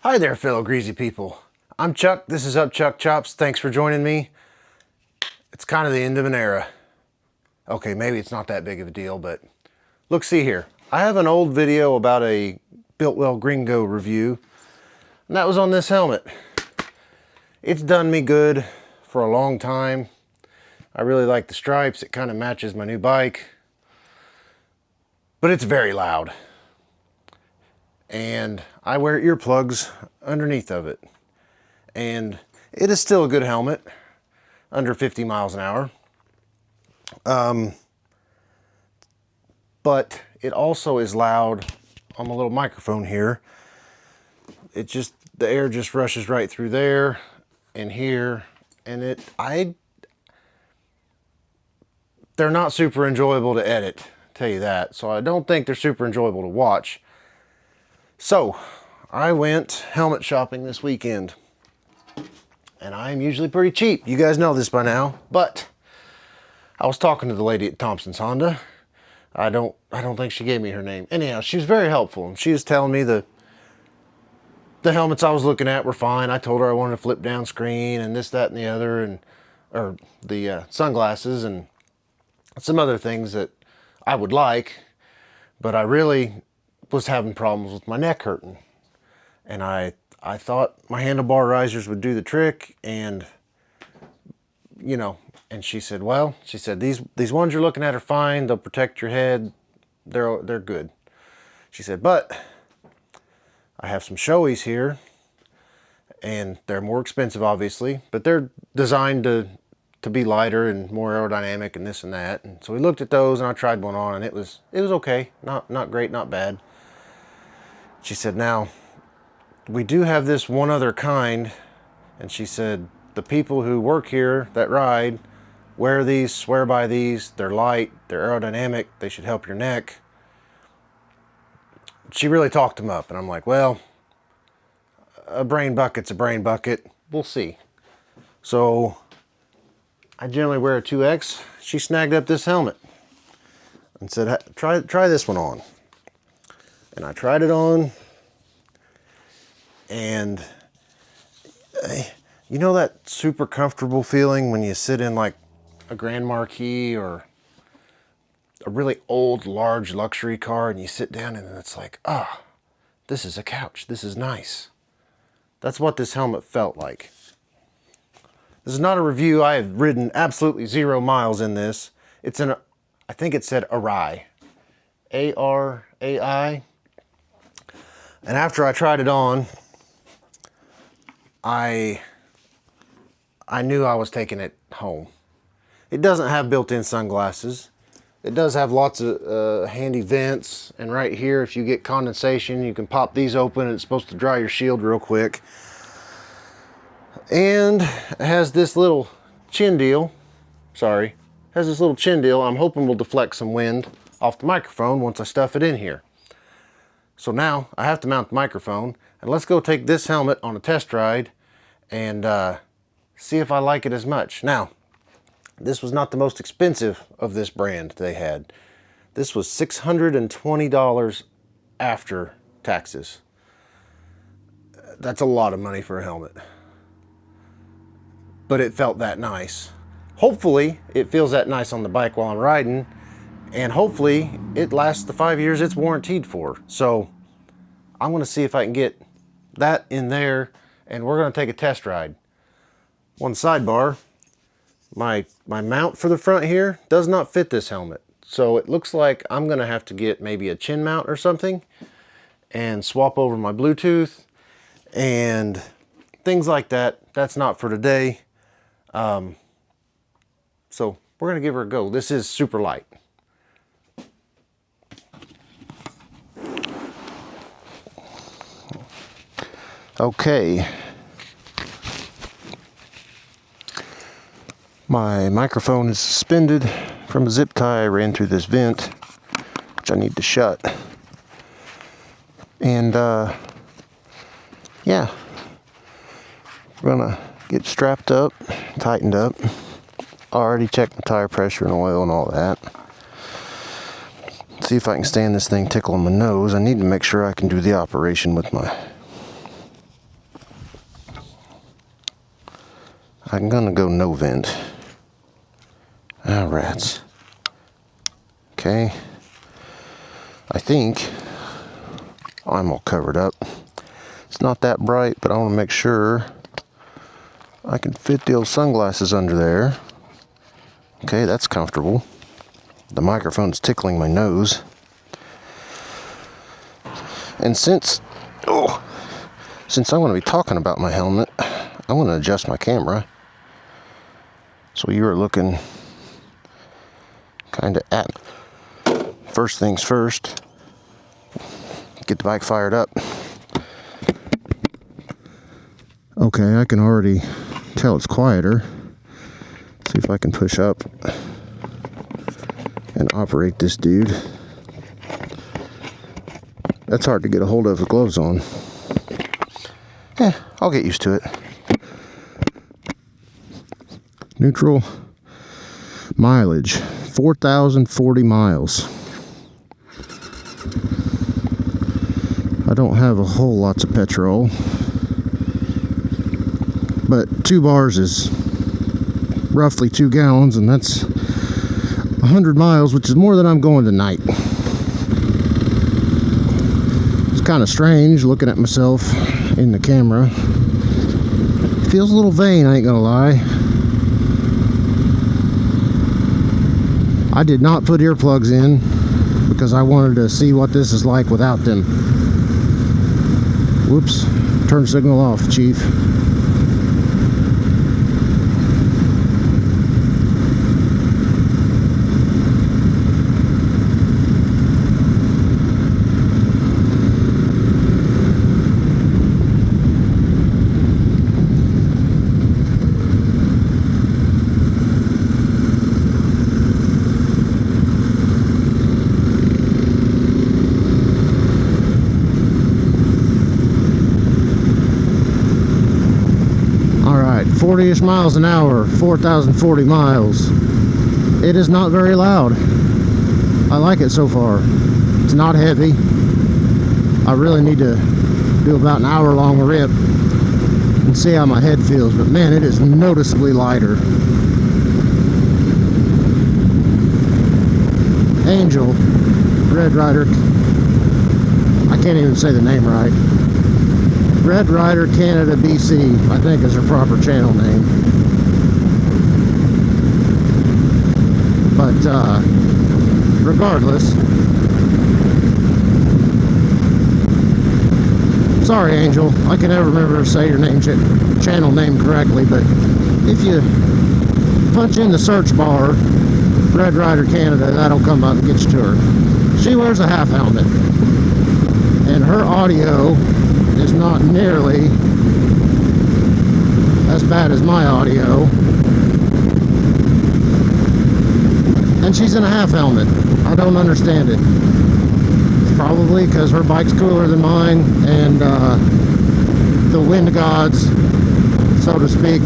Hi there, fellow greasy people. I'm Chuck. This is Up Chuck Chops. Thanks for joining me. It's kind of the end of an era. Okay, maybe it's not that big of a deal, but look, see here. I have an old video about a Biltwell Gringo review, and that was on this helmet. It's done me good for a long time. I really like the stripes. It kind of matches my new bike, but it's very loud. And I wear earplugs underneath of it. And it is still a good helmet, under 50 miles an hour. But it also is loud on my little microphone here. The air just rushes right through there and here, and they're not super enjoyable to edit, tell you that. So I don't think they're super enjoyable to watch. So I went helmet shopping this weekend, and I'm usually pretty cheap. You guys know this by now, but I was talking to the lady at Thompson's Honda. I don't think she gave me her name. Anyhow, she was very helpful, and she was telling me the helmets I was looking at were fine. I told her I wanted a flip down screen and this, that, and the other, or the sunglasses and some other things that I would like, but I really was having problems with my neck hurting. And I thought my handlebar risers would do the trick, and and she said, these ones you're looking at are fine. They'll protect your head. They're good. She said, but I have some Shoeis here, and they're more expensive, obviously, but they're designed to be lighter and more aerodynamic and this and that. And so we looked at those, and I tried one on, and it was okay. Not great, not bad. She said, now, we do have this one other kind, and she said, the people who work here that ride wear these, swear by these. They're light, they're aerodynamic, they should help your neck. She really talked them up, and I'm like, well, a brain bucket's a brain bucket. We'll see. So I generally wear a 2X. She snagged up this helmet and said, try this one on. And I tried it on, and you know that super comfortable feeling when you sit in like a Grand Marquis or a really old, large luxury car, and you sit down and it's like, this is a couch. This is nice. That's what this helmet felt like. This is not a review. I have ridden absolutely 0 miles in this. I think it said Arai. A-R-A-I. And after I tried it on, I knew I was taking it home. It doesn't have built-in sunglasses. It does have lots of handy vents, and right here, if you get condensation, you can pop these open, and it's supposed to dry your shield real quick. And it has this little chin deal. Sorry. It has this little chin deal. I'm hoping will deflect some wind off the microphone once I stuff it in here. So now I have to mount the microphone, and let's go take this helmet on a test ride and see if I like it as much. Now, this was not the most expensive of this brand they had. This was $620 after taxes. That's a lot of money for a helmet. But it felt that nice. Hopefully, it feels that nice on the bike while I'm riding, and hopefully it lasts the 5 years it's warranted for. So I'm gonna see if I can get that in there, and we're gonna take a test ride. One sidebar, my mount for the front here does not fit this helmet. So it looks like I'm gonna have to get maybe a chin mount or something and swap over my Bluetooth and things like that. That's not for today. So we're gonna give her a go. This is super light. Okay. My microphone is suspended from a zip tie. I ran through this vent, which I need to shut. And yeah, we're gonna get strapped up, tightened up. Already checked the tire pressure and oil and all that. See if I can stand this thing tickling my nose. I need to make sure I can do the operation with my I'm gonna go no vent. Ah, rats. Okay. I think I'm all covered up. It's not that bright, but I want to make sure I can fit the old sunglasses under there. Okay, that's comfortable. The microphone's tickling my nose. And since I'm going to be talking about my helmet, I want to adjust my camera. So you are looking kind of at. First things first, get the bike fired up. Okay, I can already tell it's quieter. See if I can push up and operate this dude. That's hard to get a hold of with gloves on. I'll get used to it. Neutral mileage, 4,040 miles. I don't have a whole lots of petrol, but 2 bars is roughly 2 gallons, and that's 100 miles, which is more than I'm going tonight. It's kind of strange looking at myself in the camera. Feels a little vain, I ain't gonna lie. I did not put earplugs in because I wanted to see what this is like without them. Whoops, turn signal off, Chief. Alright, 40-ish miles an hour, 4,040 miles. It is not very loud. I like it so far. It's not heavy. I really need to do about an hour-long rip and see how my head feels, but man, it is noticeably lighter. Angel, Red Rider, I can't even say the name right. Red Rider Canada BC, I think is her proper channel name. But regardless, sorry Angel, I can never remember to say your name, channel name correctly, but if you punch in the search bar Red Rider Canada, that'll come up and get you to her. She wears a half helmet, and her audio is not nearly as bad as my audio, and she's in a half helmet. I don't understand it. It's probably because her bike's cooler than mine, and the wind gods, so to speak,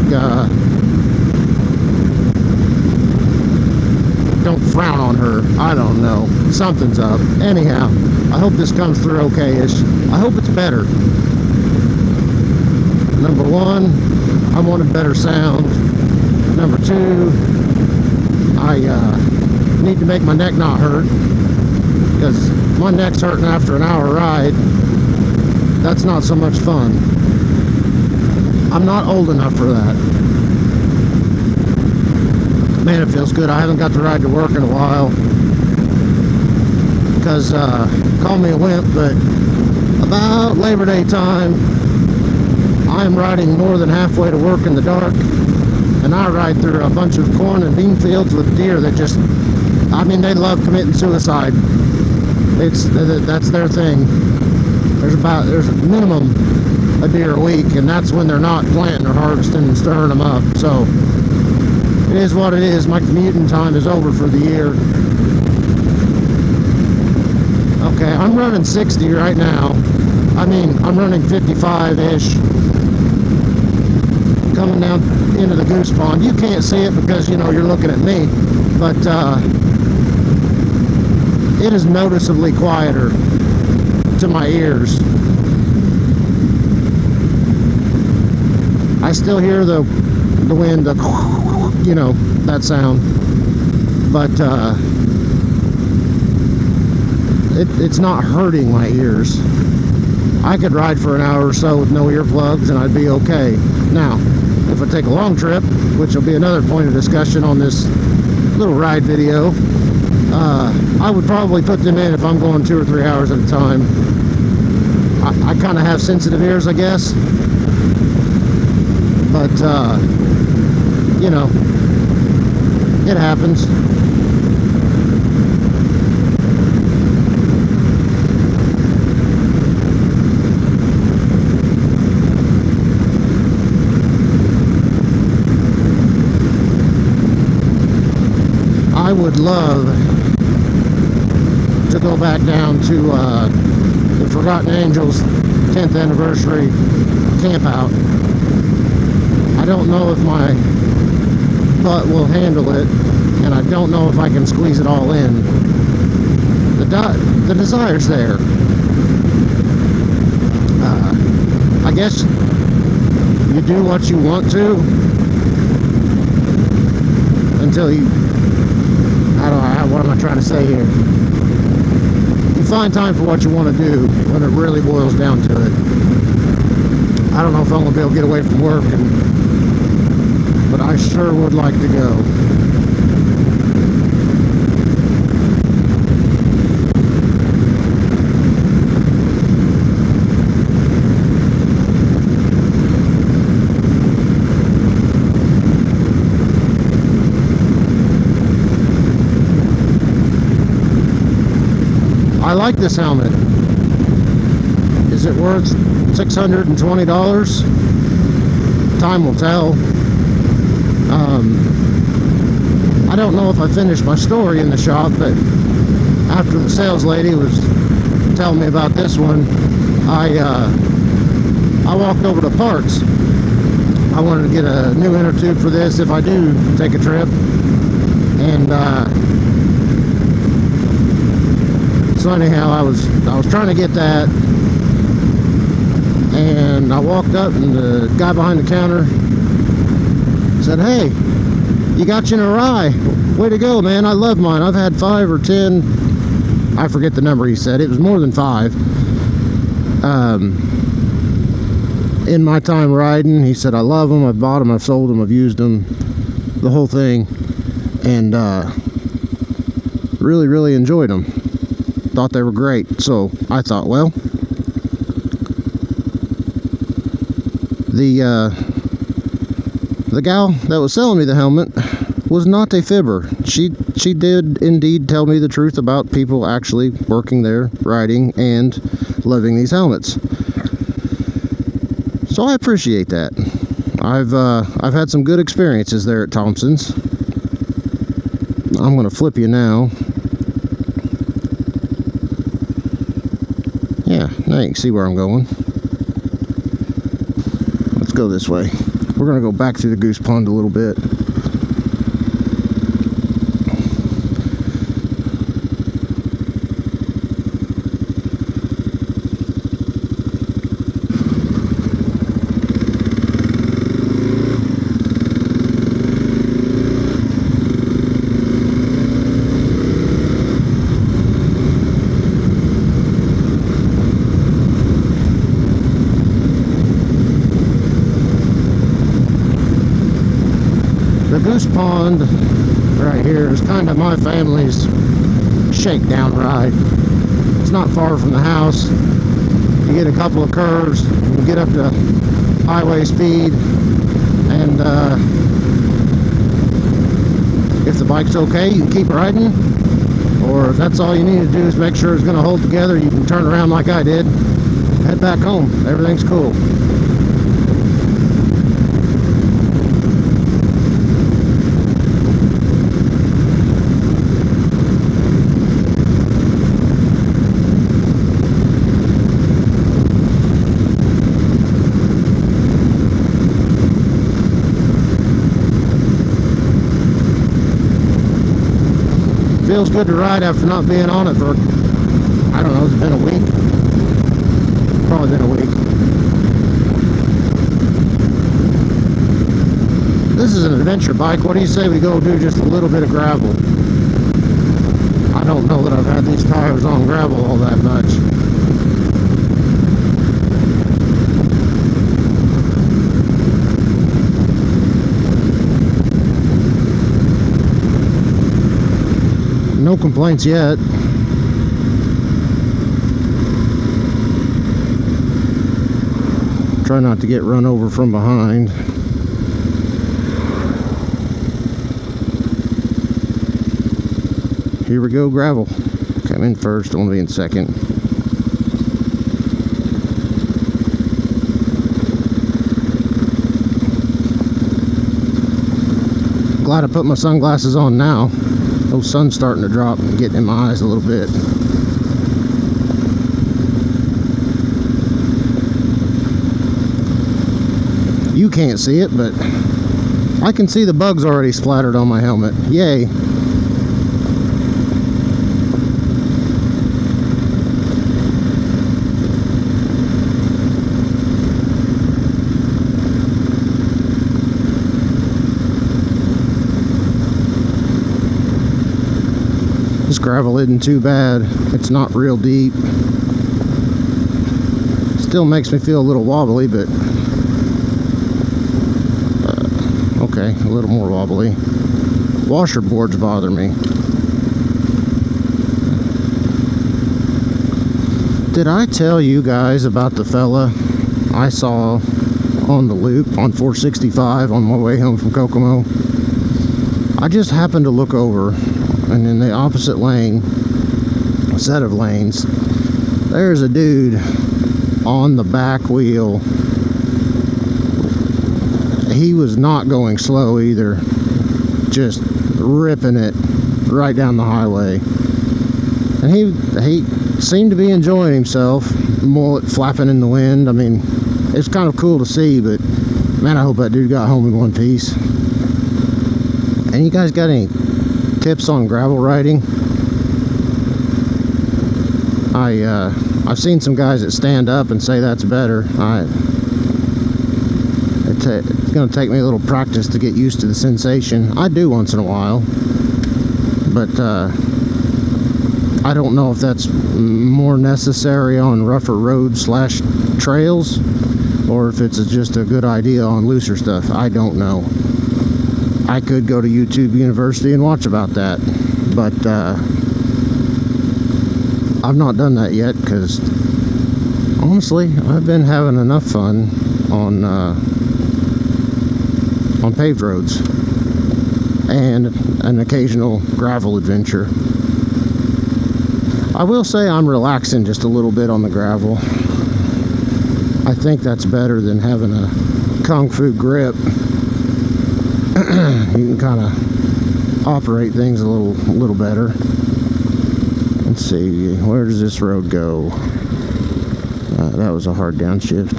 don't frown on her. I don't know. Something's up. Anyhow, I hope this comes through okay-ish. I hope it's better. Number one, I wanted better sound. Number two, I need to make my neck not hurt, because my neck's hurting after an hour ride. That's not so much fun. I'm not old enough for that. Man, it feels good. I haven't got to ride to work in a while because, call me a wimp, but about Labor Day time, I'm riding more than halfway to work in the dark, and I ride through a bunch of corn and bean fields with deer that just, I mean, they love committing suicide. That's their thing. There's a minimum a deer a week, and that's when they're not planting or harvesting and stirring them up. So it is what it is. My commuting time is over for the year. Okay, I'm running 60 right now. I mean, I'm running 55-ish. Coming down into the goose pond. You can't see it because, you know, you're looking at me. But it is noticeably quieter to my ears. I still hear the the wind, you know, that sound. But it's not hurting my ears. I could ride for an hour or so with no earplugs and I'd be okay. Now, if I take a long trip, which will be another point of discussion on this little ride video, I would probably put them in if I'm going 2 or 3 hours at a time. I kind of have sensitive ears, I guess. But, you know, it happens. I would love to go back down to the Forgotten Angels 10th anniversary camp out. I don't know if my butt will handle it, and I don't know if I can squeeze it all in. The desire's there. I guess you do what you want to until you, what am I trying to say here? You find time for what you want to do when it really boils down to it. I don't know if I'm going to be able to get away from work, but I sure would like to go. I like this helmet. Is it worth $620? Time will tell. I don't know if I finished my story in the shop, but after the sales lady was telling me about this one, I walked over to parts. I wanted to get a new inner tube for this if I do take a trip, and so anyhow, I was trying to get that, and I walked up, and the guy behind the counter said, "Hey, you got you an Arai. Way to go, man. I love mine. I've had 5 or 10. I forget the number he said. It was more than 5. In my time riding, he said, I love them. I've bought them. I've sold them. I've used them. The whole thing. And really, really enjoyed them. Thought they were great. So I thought, well, the gal that was selling me the helmet was not a fibber. She did indeed tell me the truth about people actually working there, riding, and loving these helmets. So I appreciate that. I've had some good experiences there at Thompson's. I'm gonna flip you now. Yeah, now you can see where I'm going. Let's go this way. We're gonna go back through the goose pond a little bit. The goose pond right here is kind of my family's shakedown ride. It's not far from the house. You get a couple of curves, you get up to highway speed, and if the bike's okay, you can keep riding, or if that's all you need to do is make sure it's going to hold together, you can turn around like I did, head back home. Everything's cool. Feels good to ride after not being on it for, I don't know, it's been a week. Probably been a week. This is an adventure bike. What do you say we go do just a little bit of gravel? I don't know that I've had these tires on gravel all that much. No complaints yet. Try not to get run over from behind. Here we go, gravel. Come in first, I want to be in second. Glad I put my sunglasses on now. Those sun's starting to drop and getting in my eyes a little bit. You can't see it, but I can see the bugs already splattered on my helmet. Yay. This gravel isn't too bad. It's not real deep. Still makes me feel a little wobbly, but okay, a little more wobbly. Washer boards bother me. Did I tell you guys about the fella I saw on the loop on 465 on my way home from Kokomo? I just happened to look over, and in the opposite lane, a set of lanes, there's a dude on the back wheel. He was not going slow either, just ripping it right down the highway. And he seemed to be enjoying himself, mullet flapping in the wind. I mean, it's kind of cool to see, but man, I hope that dude got home in one piece. And you guys got any tips on gravel riding? I've seen some guys that stand up and say that's better. It's going to take me a little practice to get used to the sensation. I do once in a while, but I don't know if that's more necessary on rougher roads / trails, or if it's just a good idea on looser stuff. I don't know. I could go to YouTube University and watch about that, but I've not done that yet, because honestly, I've been having enough fun on paved roads and an occasional gravel adventure. I will say I'm relaxing just a little bit on the gravel. I think that's better than having a kung fu grip. You can kind of operate things a little better. Let's see, where does this road go? That was a hard downshift.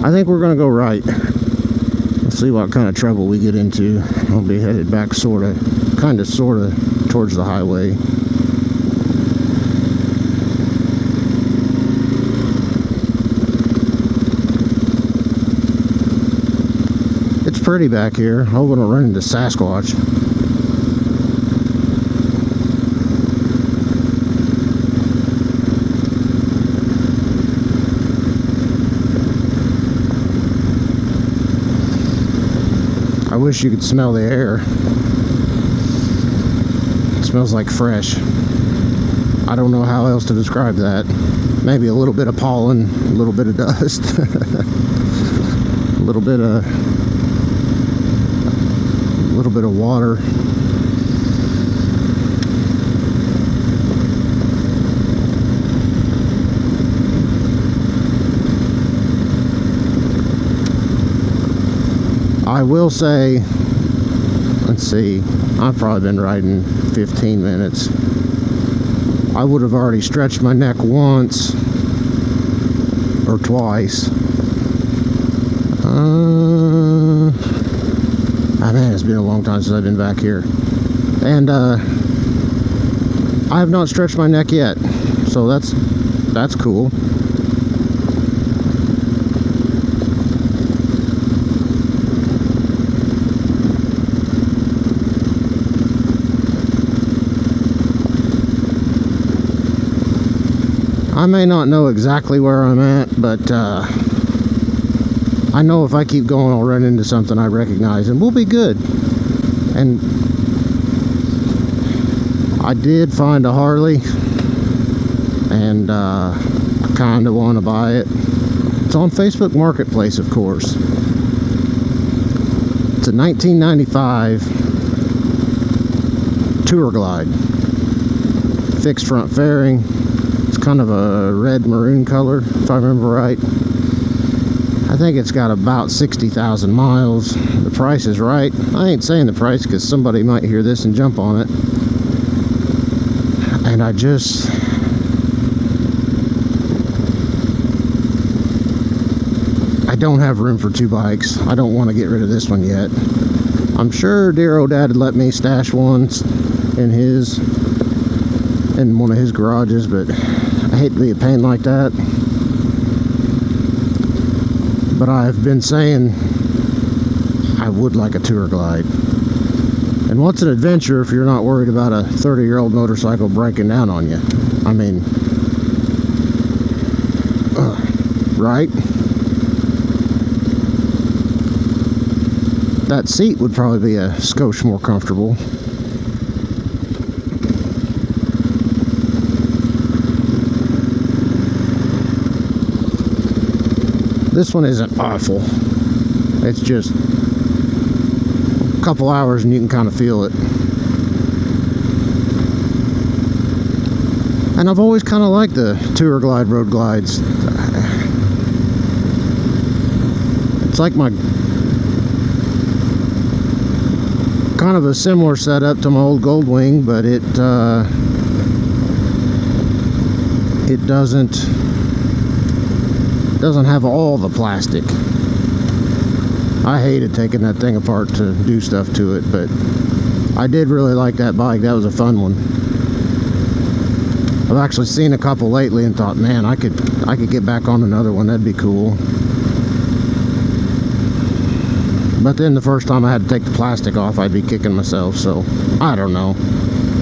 I think we're going to go right. Let's see what kind of trouble we get into. I'll be headed back kind of towards the highway. It's pretty back here. I hope I don't run into Sasquatch. I wish you could smell the air. It smells like fresh. I don't know how else to describe that. Maybe a little bit of pollen, a little bit of dust, a little bit of water. I will say, let's see, I've probably been riding 15 minutes. I would have already stretched my neck once or twice. Man, it's been a long time since I've been back here. And I have not stretched my neck yet, so that's cool. I may not know exactly where I'm at, but I know if I keep going, I'll run into something I recognize, and we'll be good. And I did find a Harley, and I kind of want to buy it. It's on Facebook Marketplace, of course. It's a 1995 Tour Glide. Fixed front fairing. It's kind of a red maroon color, if I remember right. I think it's got about 60,000 miles. The price is right. I ain't saying the price because somebody might hear this and jump on it. And I don't have room for two bikes. I don't want to get rid of this one yet. I'm sure dear old dad would let me stash one in one of his garages, but I hate to be a pain like that. But I've been saying I would like a Tour Glide. And what's an adventure if you're not worried about a 30-year-old motorcycle breaking down on you? I mean, right? That seat would probably be a skosh more comfortable. This one isn't awful. It's just a couple hours and you can kind of feel it. And I've always kind of liked the Tour Glide road glides. It's like my kind of a similar setup to my old Goldwing, but it doesn't have all the plastic. I hated taking that thing apart to do stuff to it, but I did really like that bike. That was a fun one. I've actually seen a couple lately and thought, man, I could get back on another one. That'd be cool. But then the first time I had to take the plastic off, I'd be kicking myself, so I don't know.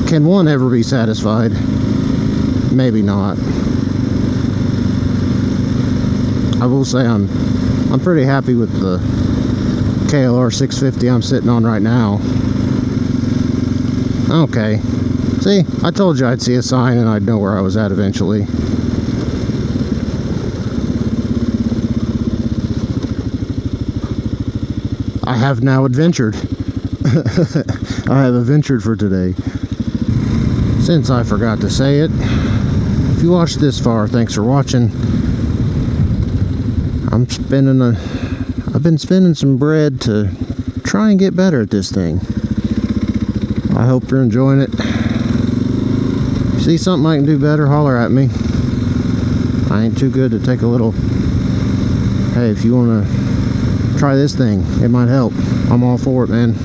Can one ever be satisfied? Maybe not. I will say I'm pretty happy with the KLR 650 I'm sitting on right now. Okay. See, I told you I'd see a sign and I'd know where I was at eventually. I have now adventured. I have adventured for today. Since I forgot to say it, if you watched this far, thanks for watching. I've been spending some bread to try and get better at this thing. I hope you're enjoying it. If you see something I can do better, holler at me. I ain't too good to take a little, hey, if you want to try this thing, it might help. I'm all for it, man.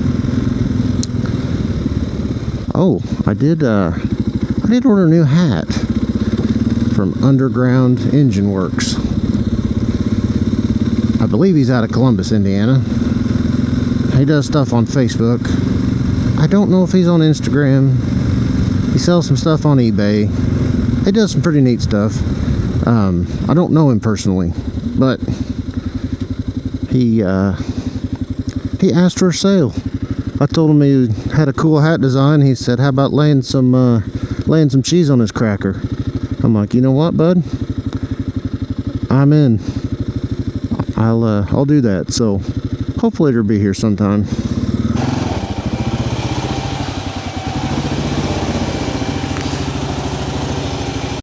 Oh, I did order a new hat from Underground Engine Works. I believe he's out of Columbus, Indiana. He does stuff on Facebook. I don't know if he's on Instagram. He sells some stuff on eBay. He does some pretty neat stuff. I don't know him personally, but he asked for a sale. I told him he had a cool hat design. He said, how about laying some cheese on his cracker? I'm like, you know what, bud? I'm in. I'll do that. So hopefully it'll be here sometime.